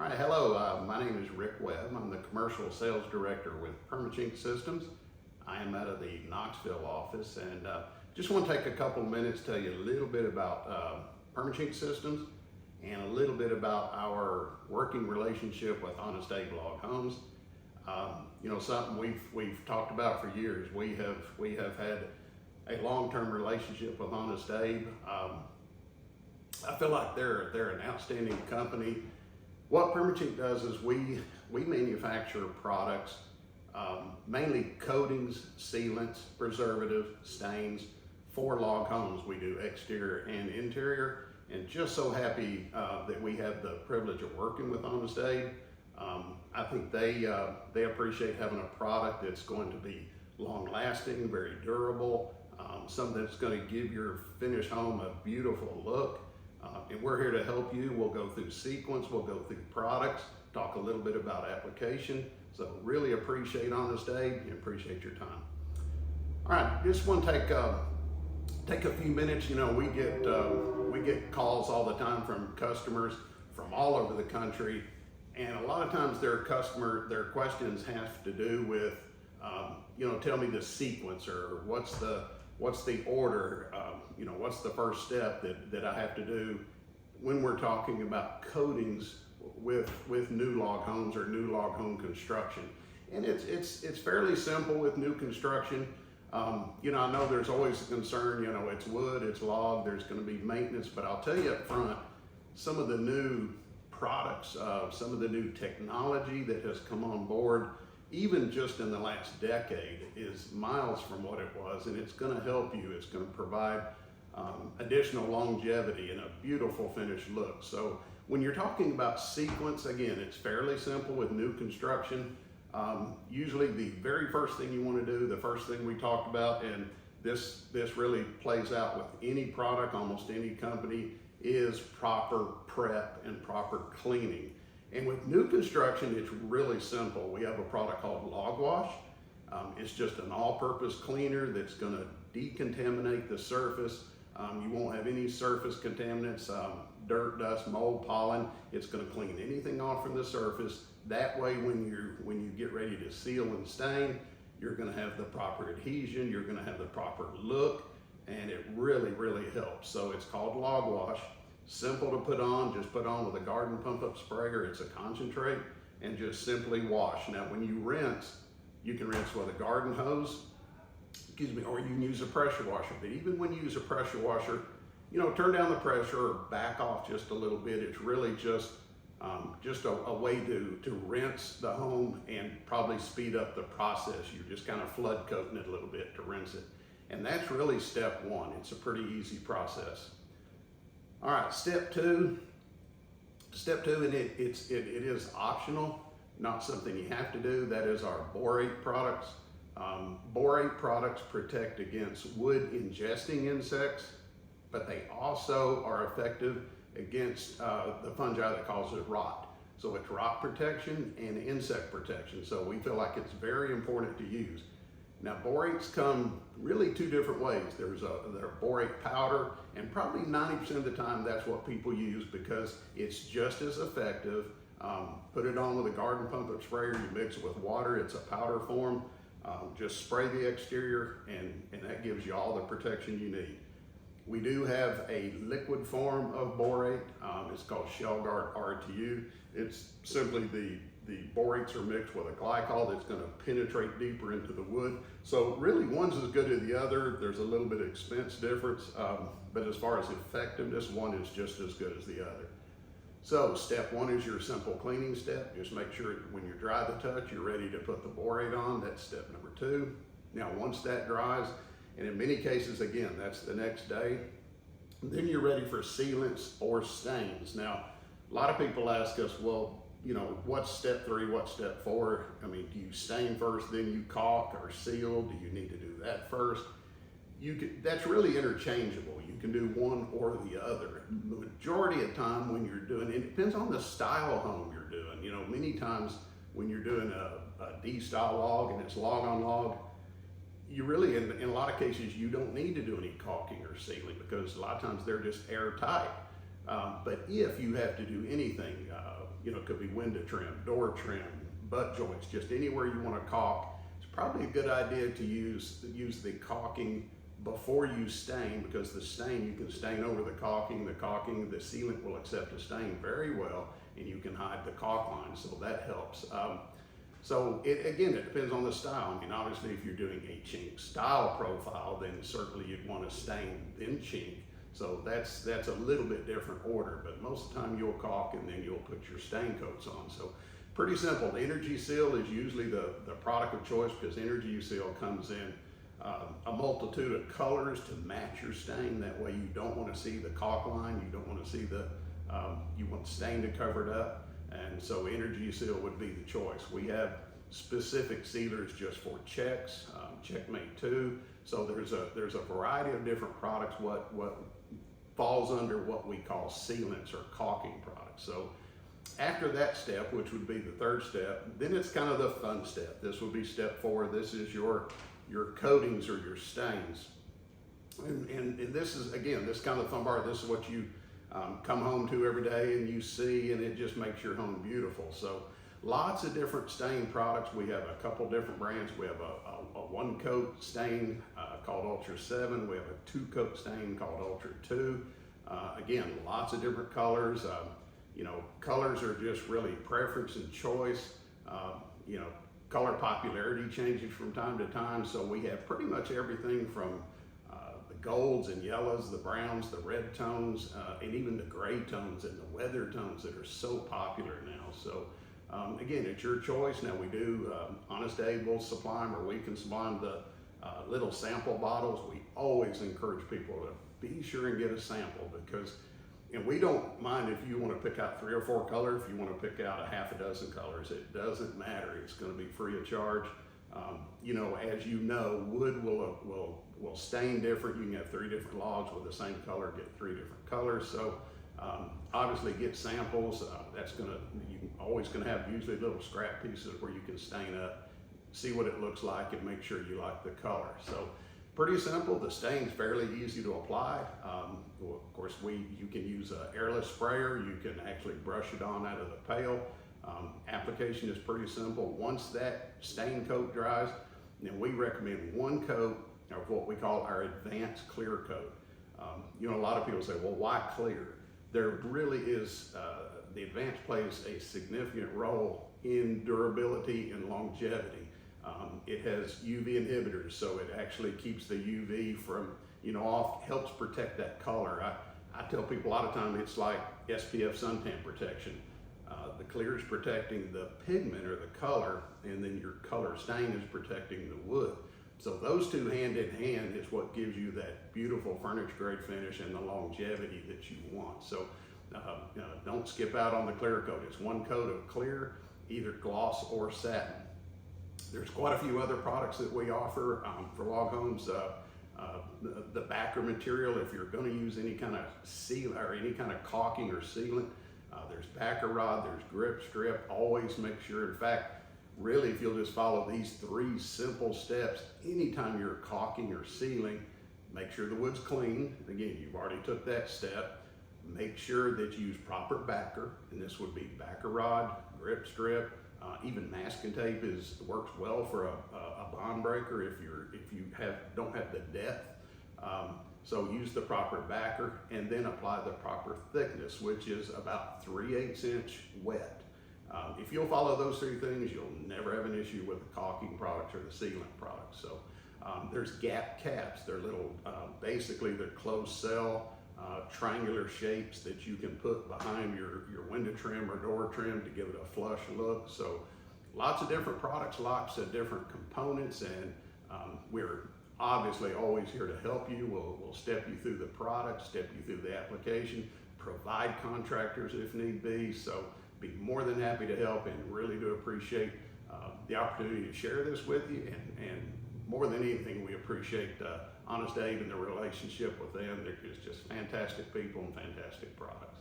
All right, hello, my name is Rick Webb. I'm the Commercial Sales Director with Perma-Chink Systems. I am out of the Knoxville office, and just want to take a couple of minutes to tell you a little bit about Perma-Chink Systems and a little bit about our working relationship with Honest Abe Log Homes. You know, something we've talked about for years. We have had a long-term relationship with Honest Abe. I feel like they're an outstanding company. What Perma-Chink does is we manufacture products, mainly coatings, sealants, preservatives, stains for log homes. We do exterior and interior, and just so happy that we have the privilege of working with Honest Abe. I think they appreciate having a product that's going to be long-lasting, very durable, something that's going to give your finished home a beautiful look. And we're here to help you. We'll go through sequence, we'll go through products, talk a little bit about application. So really appreciate Honest Abe and appreciate your time. All right, just want to take a few minutes. You know, we get calls all the time from customers from all over the country, and a lot of times their questions have to do with, you know, tell me the sequence, or what's the order, you know, what's the first step that I have to do when we're talking about coatings with new log homes or new log home construction. And it's fairly simple with new construction. You know, I know there's always a concern, you know, it's wood, it's log, there's going to be maintenance, but I'll tell you up front, some of the new products, some of the new technology that has come on board, even just in the last decade, is miles from what it was, and it's going to help you. It's going to provide additional longevity and a beautiful finished look. So when you're talking about sequence, again, it's fairly simple with new construction. Usually the very first thing you want to do, the first thing we talked about, and this really plays out with any product, almost any company, is proper prep and proper cleaning. And with new construction, it's really simple. We have a product called Log Wash. It's just an all-purpose cleaner that's going to decontaminate the surface. You won't have any surface contaminants, dirt, dust, mold, pollen. It's going to clean anything off from the surface. That way, when you get ready to seal and stain, you're going to have the proper adhesion, you're going to have the proper look, and it really, really helps. So it's called Log Wash. Simple to put on, just put on with a garden pump up sprayer. It's a concentrate, and just simply wash. Now when you rinse, you can rinse with a garden hose, or you can use a pressure washer. But even when you use a pressure washer, you know, turn down the pressure or back off just a little bit. It's really just a way to rinse the home and probably speed up the process. You're just kind of flood coating it a little bit to rinse it. And that's really step one. It's a pretty easy process. All right, step two, and it is optional, not something you have to do. That is our borate products. Borate products protect against wood ingesting insects, but they also are effective against the fungi that causes rot. So it's rot protection and insect protection. So we feel like it's very important to use. Now, borates come really two different ways. There's borate powder, and probably 90% of the time that's what people use because it's just as effective. Put it on with a garden pump up sprayer, you mix it with water, it's a powder form. Just spray the exterior, and that gives you all the protection you need. We do have a liquid form of borate. It's called ShellGuard RTU. It's simply the borates are mixed with a glycol that's going to penetrate deeper into the wood. So really one's as good as the other. There's a little bit of expense difference, but as far as effectiveness, one is just as good as the other. So step one is your simple cleaning step. Just make sure when you're dry to touch, you're ready to put the borate on. That's step number two. Now once that dries, and in many cases, again, that's the next day, then you're ready for sealants or stains. Now, a lot of people ask us, well, you know, what's step three, what's step four? I mean, do you stain first, then you caulk or seal? Do you need to do that first? That's really interchangeable. You can do one or the other. The majority of time when you're doing it, depends on the style home you're doing. You know, many times when you're doing a D-style log and it's log on log, you really, in a lot of cases, you don't need to do any caulking or sealing because a lot of times they're just airtight. But if you have to do anything, it could be window trim, door trim, butt joints, just anywhere you want to caulk. It's probably a good idea to use the caulking before you stain, because the stain, you can stain over the caulking, the sealant will accept a stain very well, and you can hide the caulk line, so that helps. So again, it depends on the style. I mean, obviously if you're doing a chink style profile, then certainly you'd want to stain then chink. So that's a little bit different order, but most of the time you'll caulk and then you'll put your stain coats on. So pretty simple. The Energy Seal is usually the product of choice, because Energy Seal comes in a multitude of colors to match your stain. That way you don't want to see the caulk line, you don't want to see you want the stain to cover it up. And so Energy Seal would be the choice. We have specific sealers just for checks, Checkmate 2. So there's a variety of different products. What falls under what we call sealants or caulking products. So after that step, which would be the third step, then it's kind of the fun step. This would be step 4. This is your coatings or your stains. And this is, again, this kind of fun part. This is what you come home to every day and you see, and it just makes your home beautiful. So lots of different stain products. We have a couple different brands. We have a 1-coat stain called Ultra 7. We have a 2-coat stain called Ultra 2. Again, lots of different colors. Colors are just really preference and choice. Color popularity changes from time to time. So we have pretty much everything from the golds and yellows, the browns, the red tones, and even the gray tones and the weather tones that are so popular now. So again, it's your choice. Now we do, Honest Abe will supply them, or we can supply them the little sample bottles. We always encourage people to be sure and get a sample, because, and we don't mind if you want to pick out 3 or 4 colors, if you want to pick out a half a dozen colors, it doesn't matter. It's going to be free of charge. As you know, wood will stain different. You can have 3 different logs with the same color, get 3 different colors. So obviously get samples. You're always going to have usually little scrap pieces where you can stain up, see what it looks like, and make sure you like the color. So pretty simple. The stain's fairly easy to apply. Of course, you can use an airless sprayer. You can actually brush it on out of the pail. Application is pretty simple. Once that stain coat dries, then we recommend 1 coat of what we call our advanced clear coat. A lot of people say, well, why clear? There really is, the advanced plays a significant role in durability and longevity. It has UV inhibitors, so it actually keeps the UV from, off, helps protect that color. I tell people a lot of times it's like SPF suntan protection. The clear is protecting the pigment or the color, and then your color stain is protecting the wood. So those two hand in hand is what gives you that beautiful furniture grade finish and the longevity that you want. So don't skip out on the clear coat. It's 1 coat of clear, either gloss or satin. There's quite a few other products that we offer for log homes. The backer material, if you're going to use any kind of seal or any kind of caulking or sealant, there's backer rod, there's grip strip. Always make sure, in fact, really, if you'll just follow these 3 simple steps, anytime you're caulking or sealing, make sure the wood's clean. Again, you've already took that step. Make sure that you use proper backer, and this would be backer rod, grip strip, even masking tape works well for a bond breaker if you don't have the depth. So use the proper backer, and then apply the proper thickness, which is about 3/8 inch wet. If you'll follow those 3 things, you'll never have an issue with the caulking products or the sealant products. So there's gap caps. They're little, basically they're closed cell, triangular shapes that you can put behind your window trim or door trim to give it a flush look. So lots of different products, lots of different components, and we're obviously always here to help you. We'll step you through the product, step you through the application, provide contractors if need be. So be more than happy to help, and really do appreciate the opportunity to share this with you. And more than anything, we appreciate Honest Abe and the relationship with them. They're just fantastic people and fantastic products.